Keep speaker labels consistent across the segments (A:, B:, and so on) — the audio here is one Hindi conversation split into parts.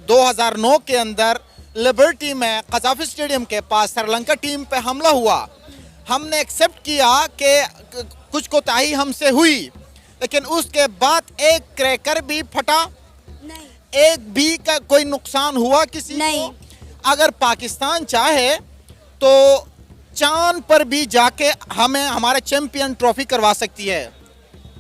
A: 2009 के अंदर लिबर्टी में कजाफी स्टेडियम के पास श्रीलंका टीम पे हमला हुआ, हमने एक्सेप्ट किया कि कुछ कोताही हमसे हुई, लेकिन उसके बाद एक क्रैकर भी फटा नहीं, एक भी का कोई नुकसान हुआ किसी नहीं। को अगर पाकिस्तान चाहे तो चांद पर भी जाके हमें हमारा चैंपियन ट्रॉफी करवा सकती है।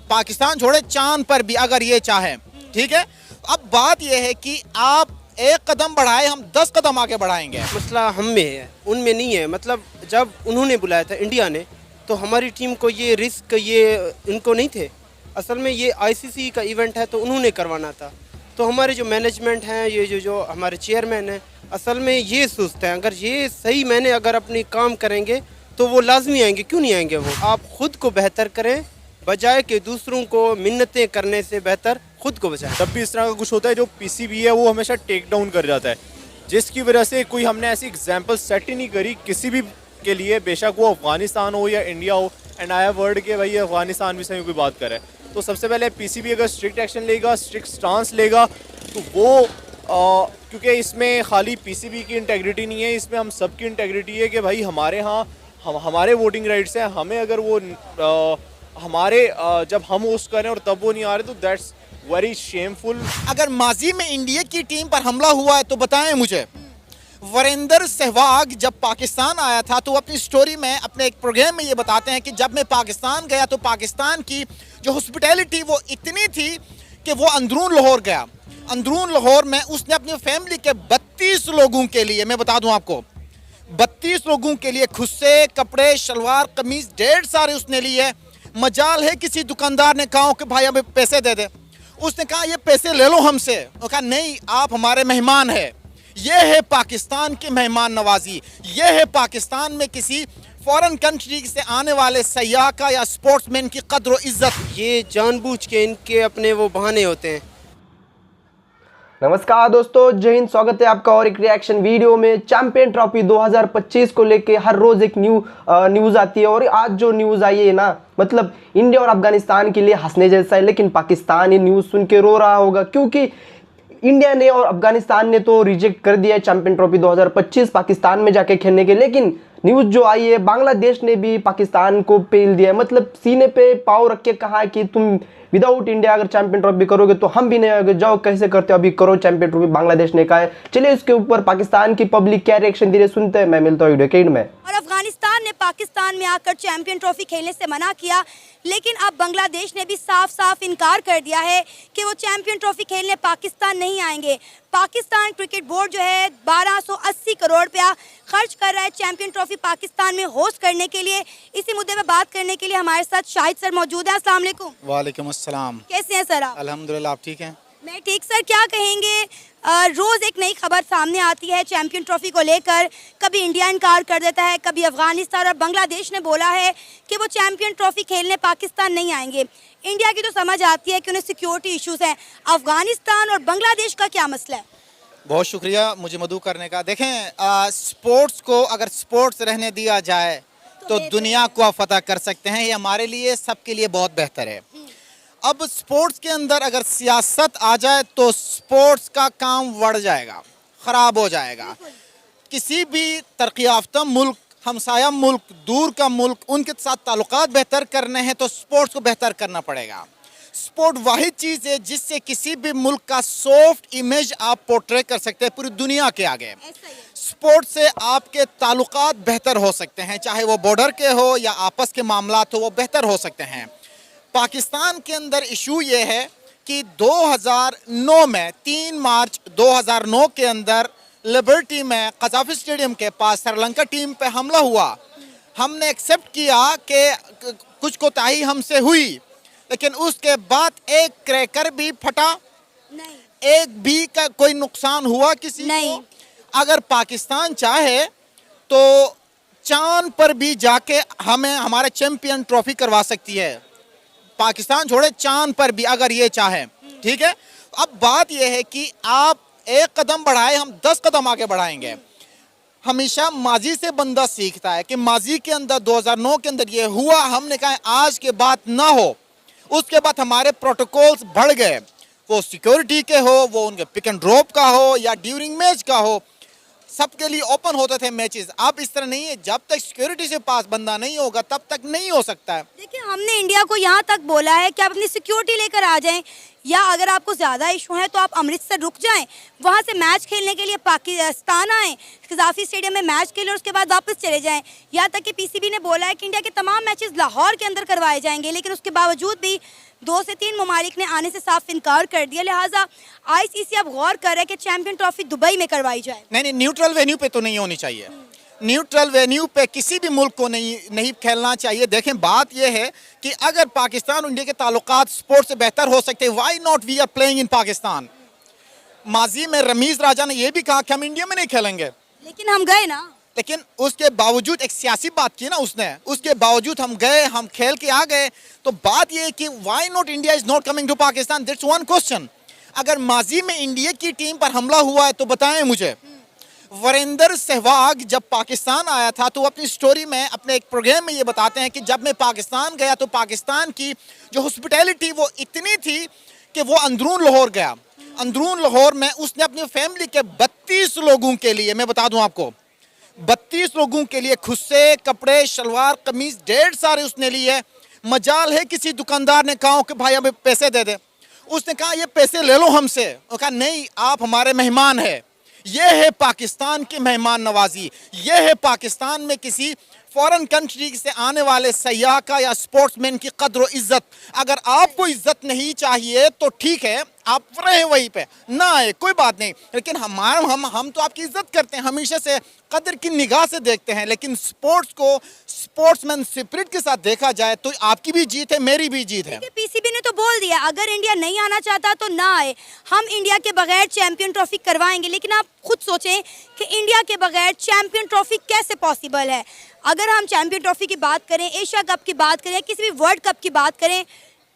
A: पाकिस्तान छोड़े, चांद पर भी अगर ये चाहे, ठीक है। अब बात यह है कि आप एक कदम बढ़ाए, हम 10 कदम आगे बढ़ाएंगे।
B: मसला हम में है, उनमें नहीं है। मतलब जब उन्होंने बुलाया था इंडिया ने, तो हमारी टीम को ये रिस्क ये इनको नहीं थे। असल में ये आईसीसी का इवेंट है तो उन्होंने करवाना था। तो हमारे जो मैनेजमेंट हैं, ये जो हमारे चेयरमैन हैं, असल में ये सोचते हैं अगर ये सही मैंने अगर अपनी काम करेंगे तो वो लाजमी आएंगे। क्यों नहीं आएंगे वो? आप खुद को बेहतर करें बजाय कि दूसरों को मिन्नतें करने से बेहतर खुद को बचाएं।
C: तब भी इस तरह का कुछ होता है, जो पीसीबी है वो हमेशा टेक डाउन कर जाता है, जिसकी वजह से कोई हमने ऐसी एग्जाम्पल सेट ही नहीं करी किसी भी के लिए, बेशक वो अफगानिस्तान हो या इंडिया हो। एंड आई हैव वर्ड के भाई अफगानिस्तान भी सही कोई बात करे तो सबसे पहले पीसीबी अगर स्ट्रिक्ट एक्शन लेगा, स्ट्रिक्ट स्टांस लेगा, तो वो क्योंकि इसमें खाली पीसीबी की इंटेग्रिटी नहीं है, इसमें हम सब की इंटेग्रिटी है कि भाई हमारे यहाँ हमारे वोटिंग राइट्स हैं। हमें अगर वो जब हम होस्ट करें और तब वो नहीं आ रहे तो दैट्स वेरी शेमफुल।
A: अगर माजी में इंडिया की टीम पर हमला हुआ है तो बताएं मुझे। वीरेंद्र सहवाग जब पाकिस्तान आया था तो अपनी स्टोरी में, अपने एक प्रोग्राम में ये बताते हैं कि जब मैं पाकिस्तान गया तो पाकिस्तान की जो हॉस्पिटैलिटी वो इतनी थी कि वो अंदरून लाहौर गया। अंदरून लाहौर में उसने अपनी फैमिली के 32 लोगों के लिए, मैं बता दूं आपको, 32 लोगों के लिए खुद से कपड़े, शलवार, कमीज ढेर सारे उसने लिए। मजाल है किसी दुकानदार ने कहा कि भाई हमें पैसे दे दे, उसने कहा ये पैसे ले लो हमसे। वो कहा नहीं, आप हमारे मेहमान हैं। ये है पाकिस्तान की मेहमान नवाजी, ये है पाकिस्तान में किसी फॉरेन कंट्री से आने वाले सयाह का या स्पोर्ट्समैन की कद्र और इज्जत।
B: ये जानबूझ के इनके अपने वो बहाने होते हैं।
D: नमस्कार दोस्तों, जय हिंद। स्वागत है आपका और एक रिएक्शन वीडियो में। चैंपियन ट्रॉफी 2025 को लेके हर रोज एक न्यूज़ आती है, और आज जो न्यूज़ आई है ना, मतलब इंडिया और अफगानिस्तान के लिए हंसने जैसा है, लेकिन पाकिस्तान ये न्यूज़ सुन के रो रहा होगा, क्योंकि इंडिया ने और अफगानिस्तान ने तो रिजेक्ट कर दिया है चैंपियन ट्रॉफी 2025 पाकिस्तान में जाके खेलने के। लेकिन न्यूज़ जो आई है, बांग्लादेश ने भी पाकिस्तान को पेल दिया है, मतलब सीने पे पाँव रख के कहा है कि तुम विदाउट इंडिया अगर चैंपियन ट्रॉफी करोगे तो हम भी नहीं आएंगे, जाओ कैसे करते हो अभी करो चैंपियन ट्रॉफी, बांग्लादेश ने कहा है। चलिए इसके ऊपर पाकिस्तान की पब्लिक क्या रिएक्शन दे रही सुनते हैं। मैं मिलता हूँ वीडियो के एंड में।
E: और अफगानिस्तान ने पाकिस्तान में आकर चैंपियन ट्रॉफी खेलने से मना किया, लेकिन अब बांग्लादेश ने भी साफ साफ इनकार कर दिया है कि वो चैंपियन ट्रॉफी खेलने पाकिस्तान नहीं आएंगे। पाकिस्तान क्रिकेट बोर्ड जो है 1280 करोड़ रुपया खर्च कर रहा है चैंपियन ट्रॉफी पाकिस्तान में होस्ट करने के लिए। इसी मुद्दे में बात करने के लिए हमारे साथ शाहिद सर मौजूद हैं। अस्सलाम वालेकुम।
A: वालेकुम अस्सलाम।
E: कैसे हैं सर आप?
A: अल्हम्दुलिल्लाह, आप ठीक हैं?
E: मैं ठीक। सर क्या कहेंगे, रोज़ एक नई खबर सामने आती है चैंपियन ट्रॉफी को लेकर। कभी इंडिया इनकार कर देता है, कभी अफगानिस्तान और बांग्लादेश ने बोला है कि वो चैंपियन ट्रॉफी खेलने पाकिस्तान नहीं आएंगे। इंडिया की तो समझ आती है कि उन्हें सिक्योरिटी इश्यूज हैं। अफगानिस्तान और बांग्लादेश का क्या मसला है?
A: बहुत शुक्रिया मुझे मदऊ करने का। देखें, स्पोर्ट्स को अगर स्पोर्ट्स रहने दिया जाए तो दुनिया को आप फतह कर सकते हैं। ये हमारे लिए, सबके लिए बहुत बेहतर है। अब स्पोर्ट्स के अंदर अगर सियासत आ जाए तो स्पोर्ट्स का काम बढ़ जाएगा, ख़राब हो जाएगा। किसी भी तरक्की याफ्ता मुल्क, हमसाया मुल्क, दूर का मुल्क, उनके साथ ताल्लुकात बेहतर करने हैं तो स्पोर्ट्स को बेहतर करना पड़ेगा। स्पोर्ट वाहिद चीज़ है जिससे किसी भी मुल्क का सॉफ्ट इमेज आप पोर्ट्रे कर सकते हैं पूरी दुनिया के आगे। स्पोर्ट से आपके ताल्लुकात बेहतर हो सकते हैं, चाहे वो बॉर्डर के हो या आपस के मामलात हो, वो बेहतर हो सकते हैं। पाकिस्तान के अंदर इशू ये है कि 2009 में 3 मार्च 2009 के अंदर लिबर्टी में कजाफी स्टेडियम के पास श्रीलंका टीम पे हमला हुआ, हमने एक्सेप्ट किया कि कुछ कोताही हमसे हुई, लेकिन उसके बाद एक क्रैकर भी फटा नहीं, एक भी का कोई नुकसान हुआ किसी नहीं। को अगर पाकिस्तान चाहे तो चांद पर भी जाके हमें हमारा चैंपियन ट्रॉफी करवा सकती है। पाकिस्तान छोड़े, चांद पर भी अगर ये चाहे, ठीक है। अब बात यह है कि आप एक कदम बढ़ाए, हम 10 कदम आगे बढ़ाएंगे। हमेशा माजी से बंदा सीखता है कि माजी के अंदर 2009 के अंदर ये हुआ, हमने कहा आज के बाद ना हो। उसके बाद हमारे प्रोटोकॉल्स बढ़ गए, वो सिक्योरिटी के हो, वो उनके पिक एंड ड्रॉप का हो या ड्यूरिंग मैच का हो, सबके लिए ओपन होते थे मैचेस। अब इस तरह नहीं है, जब तक सिक्योरिटी से पास बंदा नहीं होगा तब तक नहीं हो सकता है।
E: देखिए, हमने इंडिया को यहाँ तक बोला है कि आप अपनी सिक्योरिटी लेकर आ जाएं, या अगर आपको ज़्यादा इशू है तो आप अमृतसर रुक जाएं, वहाँ से मैच खेलने के लिए पाकिस्तान आएँ, कज़ाफ़ी स्टेडियम में मैच खेलें और उसके बाद वापस चले जाएं। यहाँ तक कि पीसीबी ने बोला है कि इंडिया के तमाम मैचेस लाहौर के अंदर करवाए जाएंगे, लेकिन उसके बावजूद भी 2 से 3 ममालिक ने आने से साफ इनकार कर दिया। लिहाजा आईसीसी अब गौर कर रहा है कि चैंपियन ट्रॉफी दुबई में करवाई जाए।
A: नहीं, न्यूट्रल वेन्यू पे तो नहीं होनी चाहिए। न्यूट्रल वेन्यू पे किसी भी मुल्क को नहीं खेलना चाहिए। देखें, बात यह है कि अगर पाकिस्तान और इंडिया के ताल्लुकात स्पोर्ट्स से बेहतर हो सकते हैं, why not we are playing in Pakistan. माजी में रमीज राजा ने यह भी कहा कि हम इंडिया में नहीं खेलेंगे,
E: लेकिन हम गए ना।
A: लेकिन उसके बावजूद एक सियासी बात की ना उसने, उसके बावजूद हम गए, हम खेल के आ गए। तो बात यह है कि why not India is not coming to Pakistan, that's one question. अगर माजी में इंडिया की टीम पर हमला हुआ है तो बताएं मुझे। वीरेंद्र सहवाग जब पाकिस्तान आया था तो अपनी स्टोरी में, अपने एक प्रोग्राम में ये बताते हैं कि जब मैं पाकिस्तान गया तो पाकिस्तान की जो हॉस्पिटैलिटी वो इतनी थी कि वो अंदरून लाहौर गया। अंदरून लाहौर में उसने अपनी फैमिली के 32 लोगों के लिए, मैं बता दूं आपको, 32 लोगों के लिए खुद से कपड़े, शलवार कमीज ढेर सारे उसने लिए। मजाल है किसी दुकानदार ने कहा कि भाई हमें पैसे दे दे, उसने कहा ये पैसे ले लो हमसे। वो कहा नहीं, आप हमारे मेहमान हैं। ये है पाकिस्तान की मेहमान नवाजी, ये है पाकिस्तान में किसी फॉरेन कंट्री से आने वाले सयाह का या स्पोर्ट्समैन की कद्र और इज्जत। अगर आपको इज्जत नहीं चाहिए तो ठीक है, आप रहे वहीं पे, ना आए, कोई बात नहीं, लेकिन हम तो आपकी इज्जत करते हैं, हमेशा से कदर की निगाह से देखते हैं। लेकिन स्पोर्ट्स को स्पोर्ट्समैन स्पिरिट के साथ देखा जाए तो आपकी भी जीत है, मेरी भी जीत है।
E: पीसीबी ने तो बोल दिया अगर इंडिया नहीं आना चाहता तो ना आए, हम इंडिया के बगैर चैंपियन ट्रॉफी करवाएंगे। लेकिन आप खुद सोचें कि इंडिया के बगैर चैंपियन ट्रॉफी कैसे पॉसिबल है। अगर हम चैंपियन ट्रॉफी की बात करें, एशिया कप की बात करें, किसी भी वर्ल्ड कप की बात करें,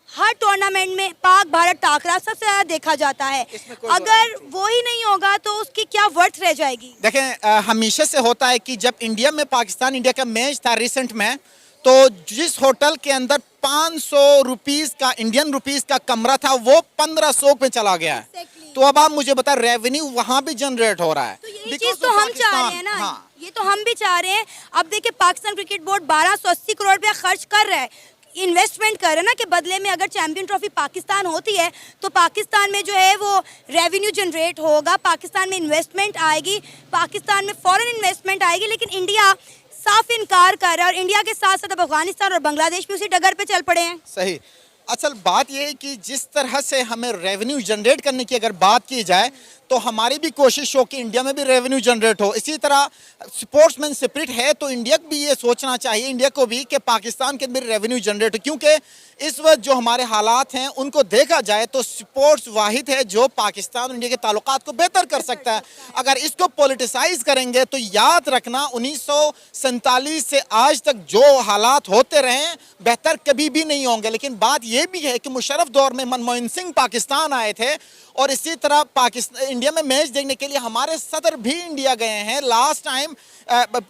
E: हर टूर्नामेंट में पाक भारत टाकरा सबसे ज्यादा देखा जाता है। अगर वो ही नहीं होगा तो उसकी क्या वर्थ रह जाएगी।
A: देखें, हमेशा से होता है कि जब इंडिया में पाकिस्तान इंडिया का मैच था रिसेंट में, तो जिस होटल के अंदर 500 रुपीस का, इंडियन रुपीस का कमरा था, वो 1500 पे चला गया है। तो अब आप मुझे बता, रेवेन्यू वहां भी जनरेट हो रहा है।
E: तो यही चीज तो हम चाह रहे हैं ना।
A: हाँ।
E: ये तो हम भी चाह रहे हैं। अब देखिए, पाकिस्तान क्रिकेट बोर्ड 1280 करोड़ रुपया खर्च कर रहा है, इन्वेस्टमेंट कर रहे हैं ना, कि बदले में अगर चैंपियन ट्रॉफी पाकिस्तान होती है तो पाकिस्तान में जो है वो रेवेन्यू जनरेट होगा, पाकिस्तान में इन्वेस्टमेंट आएगी, पाकिस्तान में फॉरेन इन्वेस्टमेंट आएगी। लेकिन इंडिया साफ इनकार कर रहा है, और इंडिया के साथ साथ अब अफगानिस्तान और बांग्लादेश भी उसी डगर पे चल पड़े हैं।
A: सही। असल बात यह है कि जिस तरह से हमें रेवेन्यू जनरेट करने की अगर बात की जाए तो हमारी भी कोशिश हो कि इंडिया में भी रेवेन्यू जनरेट हो। इसी तरह स्पोर्ट्समैन स्पिरिट है तो इंडिया को भी ये सोचना चाहिए, इंडिया को भी, कि पाकिस्तान के अंदर रेवेन्यू जनरेट हो। क्योंकि इस वक्त जो हमारे हालात हैं उनको देखा जाए तो स्पोर्ट्स वाहिद है जो पाकिस्तान और इंडिया के ताल्लुकात को बेहतर कर सकता है। अगर इसको पॉलिटिसाइज करेंगे तो याद रखना 1947 से आज तक जो हालात होते रहे बेहतर कभी भी नहीं होंगे। लेकिन बात यह भी है कि मुशर्रफ दौर में मनमोहन सिंह पाकिस्तान आए थे, और इसी तरह पाकिस्तान इंडिया में मैच देखने के लिए हमारे सदर भी इंडिया गए हैं। लास्ट टाइम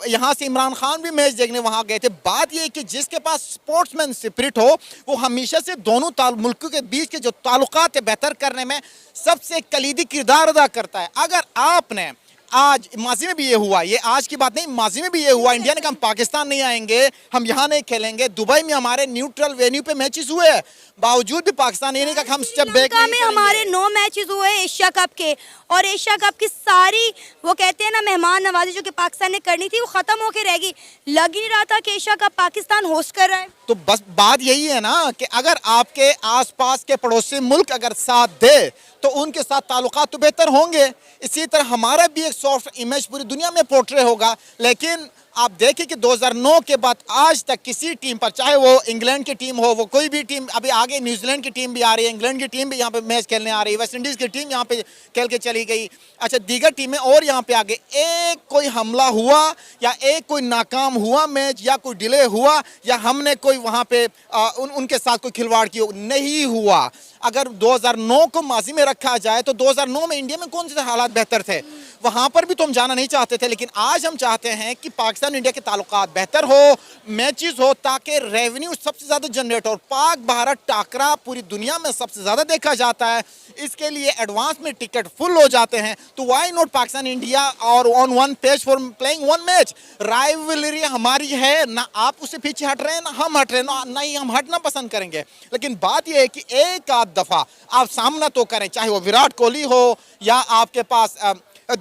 A: यहाँ से इमरान खान भी मैच देखने वहाँ गए थे। बात यह है कि जिसके पास स्पोर्ट्समैन स्पिरिट हो वो हमेशा से दोनों मुल्कों के बीच के जो ताल्लुकात है बेहतर करने में सबसे कलीदी किरदार अदा करता है। अगर आपने आज, माजी में भी ये हुआ, ये आज की बात नहीं, माजी में भी ये हुआ, इंडिया ने कहा हम पाकिस्तान नहीं आएंगे, हम यहाँ नहीं खेलेंगे। दुबई में हमारे न्यूट्रल वेन्यू पे मैचेस हुए, बावजूद भी पाकिस्तान ये नहीं कहा हम स्टेप बैक नहीं
E: करेंगे। हमारे 9 मैचेस हुए एशिया कप के, और एशिया कप की सारी, वो कहते हैं ना, मेहमान नवाजी जो कि पाकिस्तान ने करनी थी वो खत्म होके रहेगी। लग ही नहीं रहा था कि एशिया कप पाकिस्तान होस्ट कर रहा है।
A: तो बस बात यही है ना कि अगर आपके आसपास के पड़ोसी मुल्क अगर साथ दे तो उनके साथ ताल्लुकात तो बेहतर होंगे। इसी तरह हमारा भी एक सॉफ्ट इमेज पूरी दुनिया में पोर्ट्रे होगा। लेकिन आप देखें कि 2009 के बाद आज तक किसी टीम पर, चाहे वो इंग्लैंड की टीम हो, वो कोई भी टीम, अभी आगे न्यूजीलैंड की टीम भी आ रही है, इंग्लैंड की टीम भी यहाँ पे मैच खेलने आ रही है, वेस्ट इंडीज़ की टीम यहाँ पे खेल के चली गई, अच्छा दीगर टीमें और यहाँ पे आगे, एक कोई हमला हुआ या एक कोई नाकाम हुआ मैच या कोई डिले हुआ या हमने कोई वहाँ पे उनके साथ कोई खिलवाड़ की नहीं हुआ। अगर 2009 को माजी में रखा जाए तो 2009 में इंडिया में कौन से हालात बेहतर थे? वहां पर भी तो हम जाना नहीं चाहते थे, लेकिन आज हम चाहते हैं कि पाकिस्तान इंडिया के ताल्लुकात बेहतर हो, मैचेस हो, ताकि रेवेन्यू सबसे ज़्यादा जनरेट हो। पाक भारत टाकरा पूरी दुनिया में सबसे ज़्यादा देखा जाता है, इसके लिए एडवांस में टिकट फुल हो जाते हैं। तो वाई नॉट पाकिस्तान इंडिया और on one page for playing one match. Rivalry हमारी है ना, आप उससे पीछे हट रहे हैं ना हम हट रहे हैं, ना ही हम हटना पसंद करेंगे। लेकिन बात यह है कि एक आध दफ़ा आप सामना तो करें, चाहे वो विराट कोहली हो या आपके पास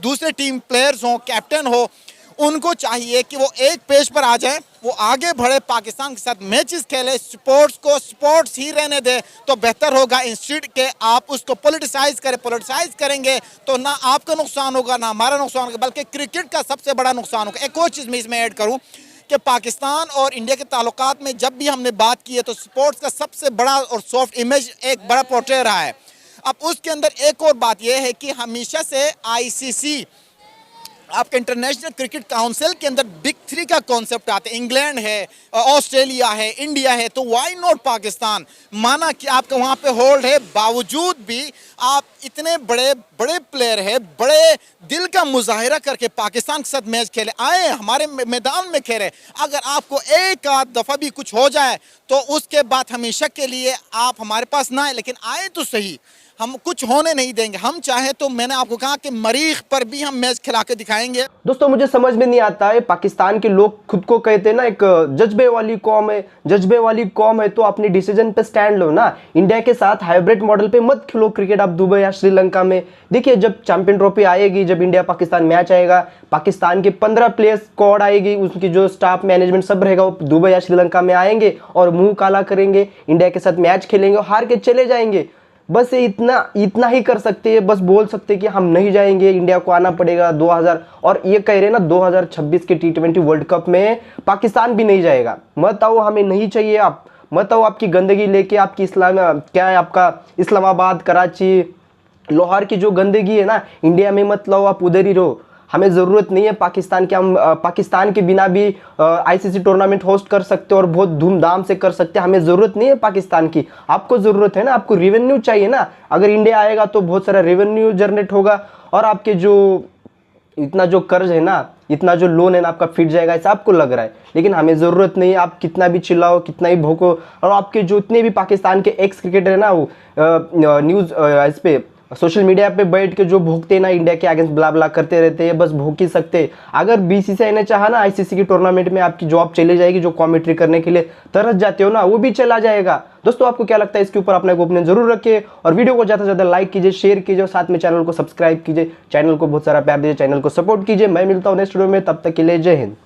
A: दूसरे टीम प्लेयर्स हों, कैप्टन हो, उनको चाहिए कि वो एक पेज पर आ जाएं, वो आगे बढ़े, पाकिस्तान के साथ मैचेस खेले, स्पोर्ट्स को स्पोर्ट्स ही रहने दे तो बेहतर होगा। इंस्टीट्यूट के आप उसको पॉलिटिसाइज करें, पॉलिटिसाइज करेंगे तो ना आपका नुकसान होगा ना हमारा नुकसान होगा, बल्कि क्रिकेट का सबसे बड़ा नुकसान होगा। एक और चीज़ मैं इसमें ऐड करूँ कि पाकिस्तान और इंडिया के ताल्लुकात में जब भी हमने बात की है तो स्पोर्ट्स का सबसे बड़ा और सॉफ्ट इमेज एक बड़ा पोर्ट्रे रहा है। अब उसके अंदर एक और बात यह है कि हमेशा से आईसीसी, आपके इंटरनेशनल क्रिकेट काउंसिल के अंदर बिग थ्री का कॉन्सेप्ट आता है। इंग्लैंड है, ऑस्ट्रेलिया है, इंडिया है, तो वाई नॉट पाकिस्तान। माना कि आपका वहाँ पे होल्ड है, बावजूद भी आप इतने बड़े बड़े प्लेयर है, बड़े दिल का मुजाहिरा करके पाकिस्तान के साथ मैच खेले, आए हमारे मैदान में खेले। अगर आपको एक आध दफ़ा भी कुछ हो जाए तो उसके बाद हमेशा के लिए आप हमारे पास ना आए, लेकिन आए तो सही, हम कुछ होने नहीं देंगे। हम चाहे तो मैंने आपको कहा कि मरीख पर भी हम मैच खिला के दिखाएंगे।
D: दोस्तों मुझे समझ में नहीं आता है, पाकिस्तान के लोग खुद को कहते हैं ना एक जज्बे वाली कौम है, जज्बे वाली कौम है तो अपने डिसीजन पे स्टैंड लो ना। इंडिया के साथ हाइब्रिड मॉडल पे मत खेलो क्रिकेट आप दुबई या श्रीलंका में। देखिए जब चैंपियन ट्रॉफी आएगी, जब इंडिया पाकिस्तान मैच आएगा, पाकिस्तान के 15 प्लेयर्स स्क्वाड आएगी, उनकी जो स्टाफ मैनेजमेंट सब रहेगा वो दुबई या श्रीलंका में आएंगे और मुंह काला करेंगे, इंडिया के साथ मैच खेलेंगे और हार के चले जाएंगे। बस इतना ही कर सकते हैं, बस बोल सकते हैं कि हम नहीं जाएंगे, इंडिया को आना पड़ेगा 2000, और ये कह रहे ना 2026 के T20 वर्ल्ड कप में पाकिस्तान भी नहीं जाएगा। मत आओ, हमें नहीं चाहिए, आप मत आओ आपकी गंदगी लेके, आपकी क्या है आपका इस्लामाबाद, कराची, लाहौर की जो गंदगी है ना, इंडिया में मत लाओ, आप उधर ही रहो। हमें ज़रूरत नहीं है पाकिस्तान के, हम पाकिस्तान के बिना भी आईसीसी टूर्नामेंट होस्ट कर सकते हैं और बहुत धूमधाम से कर सकते हैं। हमें ज़रूरत नहीं है पाकिस्तान की, आपको ज़रूरत है ना, आपको रेवेन्यू चाहिए ना। अगर इंडिया आएगा तो बहुत सारा रेवेन्यू जनरेट होगा और आपके जो इतना जो कर्ज है ना, इतना जो लोन है ना आपका फिट जाएगा, ऐसा आपको लग रहा है। लेकिन हमें ज़रूरत नहीं है, आप कितना भी चिल्लाओ, कितना ही भोंको, और आपके जो इतने भी पाकिस्तान के एक्स क्रिकेटर है ना, वो न्यूज़ इस पे सोशल मीडिया पे बैठ के जो भोगते ना, इंडिया के अगेंस्ट ब्ला ब्ला करते रहते हैं, बस भोग ही सकते। अगर बीसीसीआई ने चाहा ना आईसीसी की टूर्नामेंट में आपकी जॉब चली जाएगी, जो कमेंट्री करने के लिए तरस जाते हो ना, वो भी चला जाएगा। दोस्तों आपको क्या लगता है इसके ऊपर अपना ओपिनियन जरूर रखिए और वीडियो को ज़्यादा से ज़्यादा लाइक कीजिए, शेयर कीजिए और साथ में चैनल को सब्सक्राइब कीजिए। चैनल को बहुत सारा प्यार दीजिए, चैनल को सपोर्ट कीजिए। मैं मिलता हूँ नेक्स्ट वीडियो में, तब तक के लिए जय हिंद।